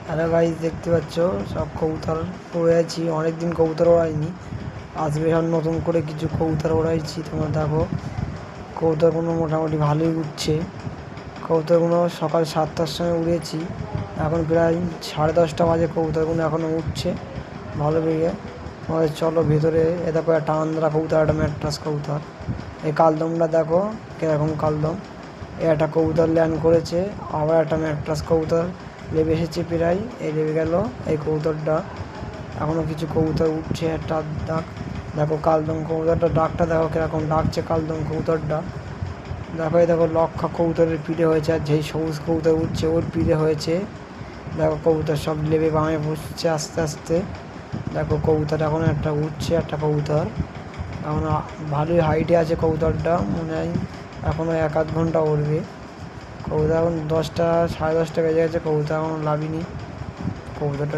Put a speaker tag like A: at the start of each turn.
A: Hello guys, দেখতে পাচ্ছ সব কবুতর উড়াইছি। অনেকদিন কবুতর ওড়াইনি, আজকে সব নতুন করে কিছু কবুতর ওড়াইছি। তোমরা দেখো কবুতরগুলো মোটামুটি ভালোই উঠছে। কবুতরগুলো সকাল 7টার সময় উড়েছি, এখন প্রায় 10:30 বাজে। কবুতরগুলো এখনও উঠছে ভালো বেগে। আমাদের চলো ভেতরে। এ দেখো একটা আন্দ্রা কবুতর, একটা ম্যাট্রাস কবুতর। এই কালদমটা দেখো কীরকম কালদম। একটা কবুতর ল্যান্ড করেছে, আবার একটা ম্যাট্রাস কবুতর লেবে এসেছে, প্রায় এই লেবে গেল এই কবুতরটা। এখনও কিছু কবুতর উঠছে। একটা ডাক দেখো, কালদম কবুতরটা ডাকটা দেখো কীরকম ডাকছে। কালদম কবুতরটা দেখো, এই দেখো লক্ষা কবুতরের পিঠে হয়েছে, আর যেই সবুজ কবুতর উঠছে ওর পিঠে হয়েছে। দেখো কবুতর সব লেবে বামে বসছে আস্তে আস্তে। দেখো কবুতর এখন একটা উঠছে, একটা কবুতর এখন ভালোই হাইটে আছে কবুতরটা, মনে হয় এখনও 1-8 ঘন্টা উড়বে। কবুতর এখন 10টা 10:30 বেজে গেছে, কবুতর এখনও লাভিনি। কবুতরটা